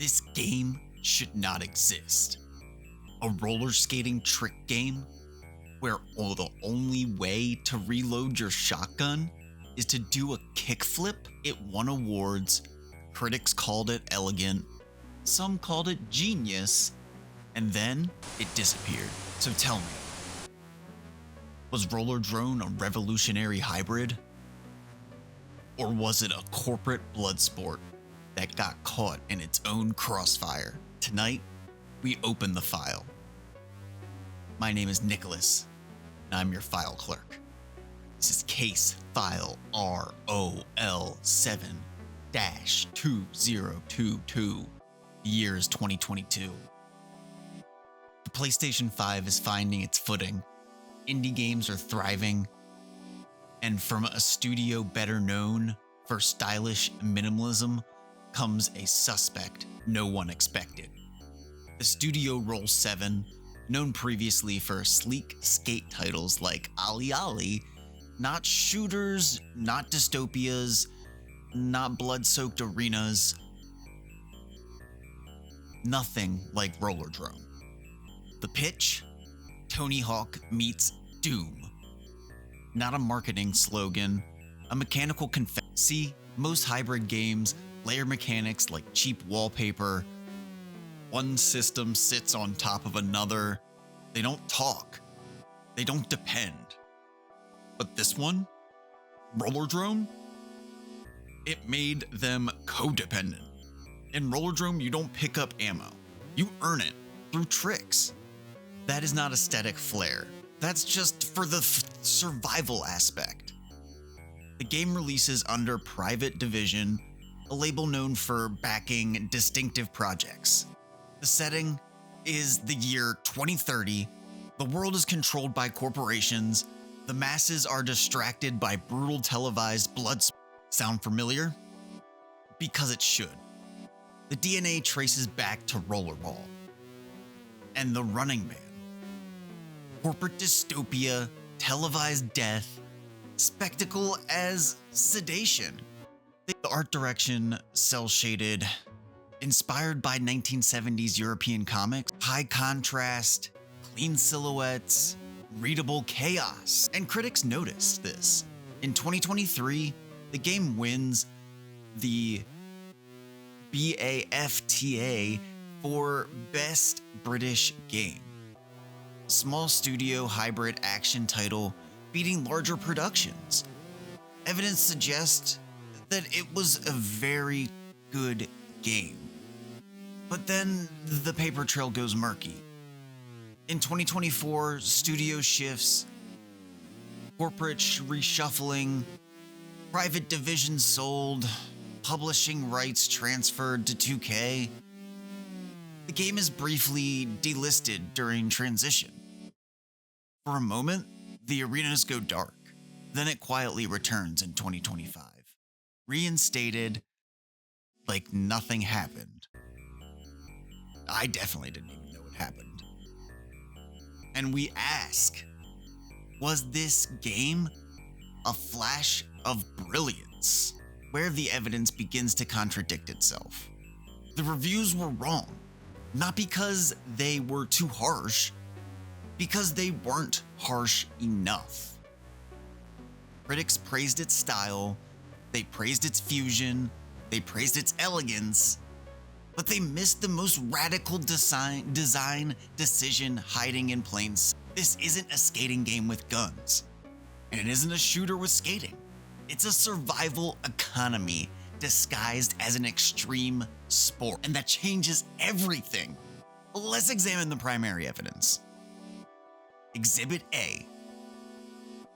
This game should not exist. A roller skating trick game where the only way to reload your shotgun is to do a kickflip. It won awards, critics called it elegant, some called it genius, and then it disappeared. So tell me, was Rollerdrome a revolutionary hybrid? Or was it a corporate blood sport that got caught in its own crossfire? Tonight, we open the file. My name is Nicholas, and I'm your file clerk. This is case file ROL 7-2022. The year is 2022. The PlayStation 5 is finding its footing. Indie games are thriving. And from a studio better known for stylish minimalism comes a suspect no one expected. The studio Roll 7, known previously for sleek skate titles like Ali Ali, not shooters, not dystopias, not blood-soaked arenas, nothing like Rollerdrome. The pitch? Tony Hawk meets Doom. Not a marketing slogan, a mechanical confession. See, most hybrid games layer mechanics like cheap wallpaper. One system sits on top of another. They don't talk. They don't depend. But this one, Rollerdrome, it made them codependent. In Rollerdrome, you don't pick up ammo. You earn it through tricks. That is not aesthetic flair. That's just for the survival aspect. The game releases under Private Division, a label known for backing distinctive projects. The setting is the year 2030. The world is controlled by corporations. The masses are distracted by brutal televised blood. Sound familiar? Because it should. The DNA traces back to Rollerball and the Running Man. Corporate dystopia, televised death, spectacle as sedation. The art direction, cel-shaded, inspired by 1970s European comics, high contrast, clean silhouettes, readable chaos. And critics noticed this. In 2023, the game wins the BAFTA for Best British Game. Small studio hybrid action title beating larger productions. Evidence suggests that it was a very good game. But then the paper trail goes murky. In 2024, studio shifts, corporate reshuffling, Private Division sold, publishing rights transferred to 2K. The game is briefly delisted during transition. For a moment, the arenas go dark. Then it quietly returns in 2025, reinstated like nothing happened. I definitely didn't even know it happened. And we ask, was this game a flash of brilliance? Where the evidence begins to contradict itself. The reviews were wrong, not because they were too harsh, because they weren't harsh enough. Critics praised its style, they praised its fusion, they praised its elegance, but they missed the most radical design decision hiding in plain sight. This isn't a skating game with guns, and it isn't a shooter with skating. It's a survival economy disguised as an extreme sport, and that changes everything. Let's examine the primary evidence. Exhibit A,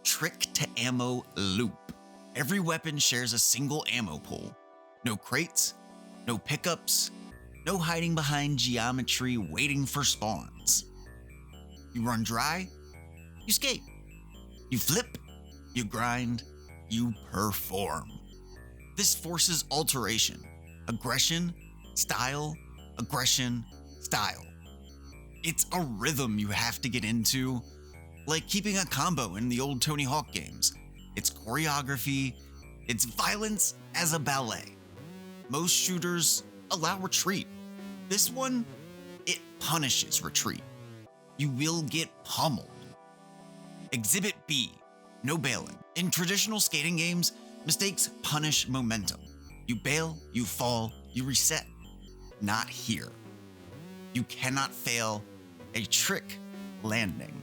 trick to ammo loop. Every weapon shares a single ammo pool. No crates, no pickups, no hiding behind geometry waiting for spawns. You run dry, you skate. You flip, you grind, you perform. This forces alteration, aggression, style, aggression, style. It's a rhythm you have to get into, like keeping a combo in the old Tony Hawk games. It's choreography, it's violence as a ballet. Most shooters allow retreat. This one, it punishes retreat. You will get pummeled. Exhibit B, no bailing. In traditional skating games, mistakes punish momentum. You bail, you fall, you reset. Not here. You cannot fail a trick landing.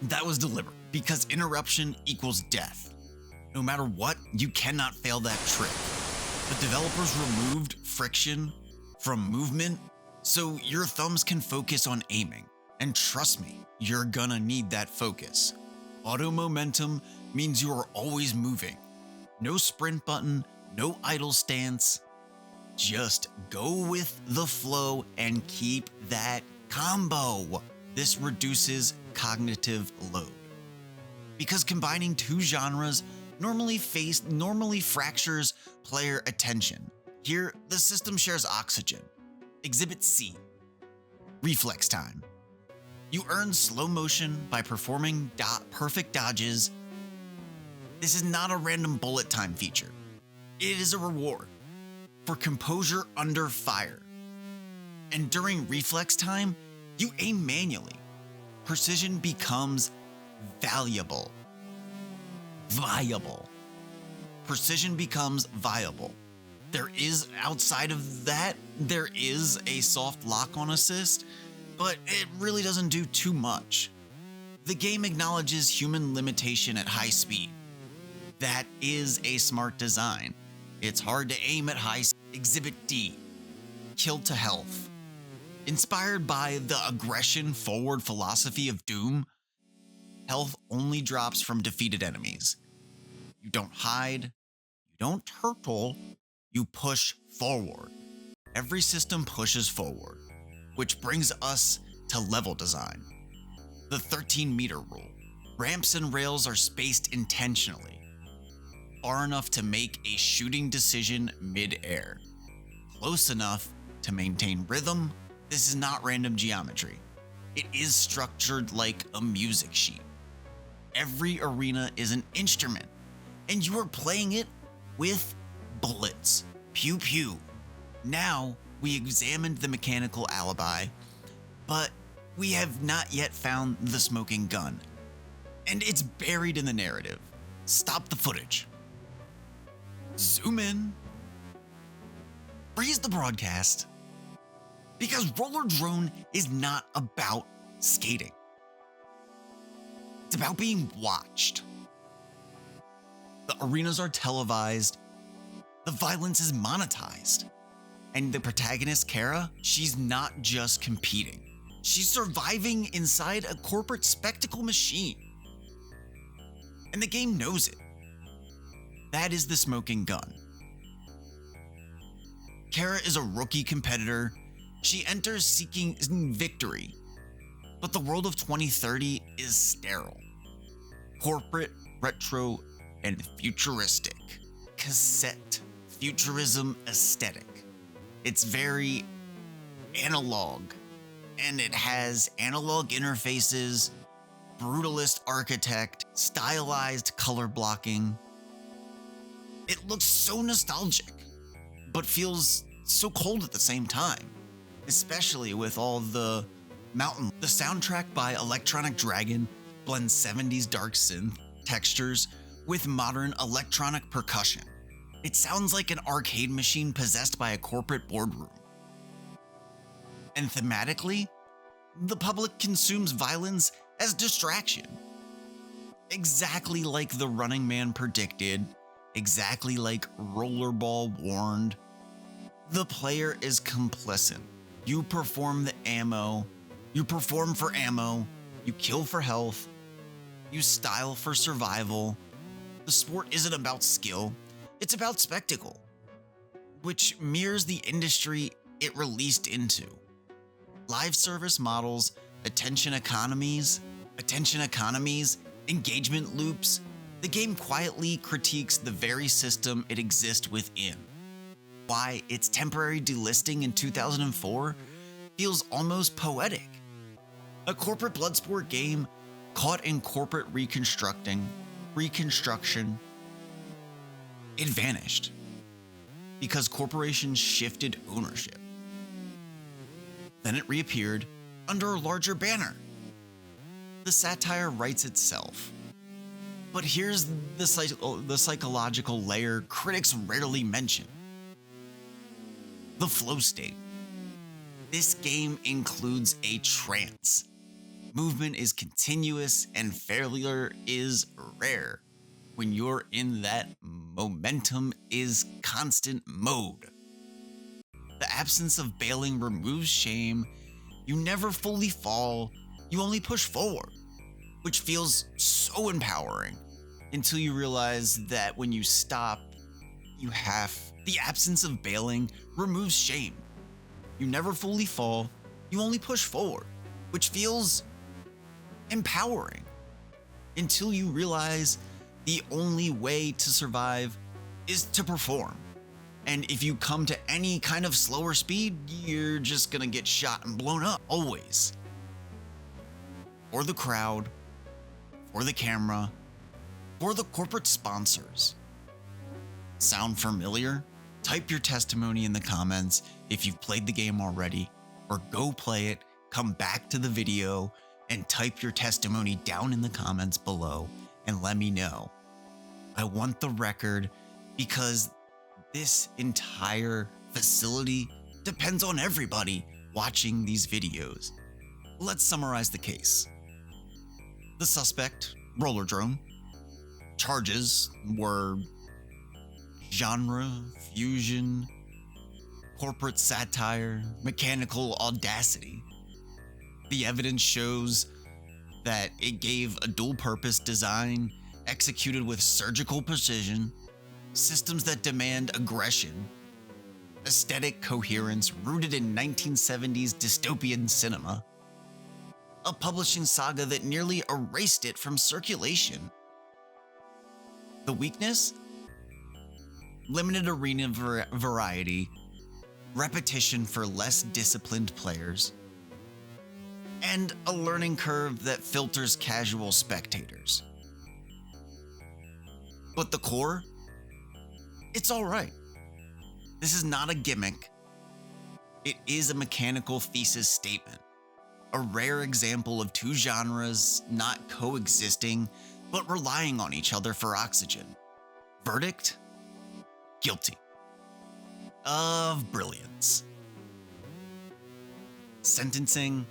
That was deliberate because interruption equals death. No matter what, you cannot fail that trick. The developers removed friction from movement so your thumbs can focus on aiming. And trust me, you're gonna need that focus. Auto momentum means you are always moving. No sprint button, no idle stance. Just go with the flow and keep that combo. This reduces cognitive load. Because combining two genres normally fractures player attention. Here, the system shares oxygen. Exhibit C, reflex time. You earn slow motion by performing perfect dodges. This is not a random bullet time feature. It is a reward for composure under fire. And during reflex time, you aim manually. Precision becomes viable. Precision becomes viable. Outside of that, there is a soft lock-on assist, but it really doesn't do too much. The game acknowledges human limitation at high speed. That is a smart design. It's hard to aim at high speed. Exhibit D, kill to health. Inspired by the aggression forward philosophy of Doom, health only drops from defeated enemies. You don't hide, you don't turtle, you push forward. Every system pushes forward, which brings us to level design. The 13-meter rule. Ramps and rails are spaced intentionally, far enough to make a shooting decision mid-air, close enough to maintain rhythm. This is not random geometry. It is structured like a music sheet. Every arena is an instrument, and you are playing it with bullets. Pew pew. Now, we examined the mechanical alibi, but we have not yet found the smoking gun. And it's buried in the narrative. Stop the footage. Zoom in. Freeze the broadcast. Because Rollerdrome is not about skating. It's about being watched. The arenas are televised. The violence is monetized. And the protagonist, Kara, she's not just competing. She's surviving inside a corporate spectacle machine. And the game knows it. That is the smoking gun. Kara is a rookie competitor. She enters seeking victory. But the world of 2030 is sterile. Corporate, retro, and futuristic. Cassette futurism aesthetic. It's very analog, and it has analog interfaces, brutalist architect, stylized color blocking. It looks so nostalgic, but feels so cold at the same time, especially with all the mountain. The soundtrack by Electronic Dragon blends 70s dark synth textures with modern electronic percussion. It sounds like an arcade machine possessed by a corporate boardroom. And thematically, the public consumes violence as distraction. Exactly like the Running Man predicted, exactly like Rollerball warned. The player is complicit. You perform for ammo, you kill for health, you style for survival. The sport isn't about skill, it's about spectacle, which mirrors the industry it released into. Live service models, attention economies, engagement loops. The game quietly critiques the very system it exists within. Why its temporary delisting in 2004 feels almost poetic. A corporate bloodsport game caught in corporate reconstruction, it vanished because corporations shifted ownership. Then it reappeared under a larger banner. The satire writes itself. But here's the psychological layer critics rarely mention. The flow state. This game includes a trance. Movement is continuous and failure is rare when you're in that momentum is constant mode. The absence of bailing removes shame. You never fully fall, you only push forward, which feels so empowering until you realize that when you stop, the absence of bailing removes shame. You never fully fall, you only push forward, which feels empowering until you realize the only way to survive is to perform. And if you come to any kind of slower speed, you're just gonna get shot and blown up, always. For the crowd, for the camera, for the corporate sponsors. Sound familiar? Type your testimony in the comments if you've played the game already, or go play it, come back to the video, and type your testimony down in the comments below and let me know. I want the record because this entire facility depends on everybody watching these videos. Let's summarize the case. The suspect, Rollerdrome, charges were genre, fusion, corporate satire, mechanical audacity. The evidence shows that it gave a dual-purpose design executed with surgical precision, systems that demand aggression, aesthetic coherence rooted in 1970s dystopian cinema, a publishing saga that nearly erased it from circulation. The weakness? Limited arena variety, repetition for less disciplined players, and a learning curve that filters casual spectators. But the core? It's alright. This is not a gimmick. It is a mechanical thesis statement. A rare example of two genres not coexisting, but relying on each other for oxygen. Verdict? Guilty. Of brilliance. Sentencing?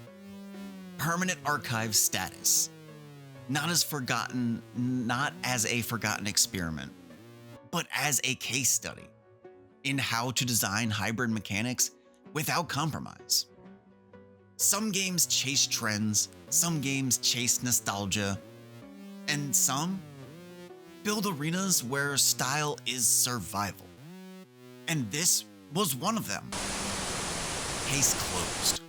Permanent archive status. Not as a forgotten experiment, but as a case study in how to design hybrid mechanics without compromise. Some games chase trends, some games chase nostalgia, and some build arenas where style is survival. And this was one of them. Case closed.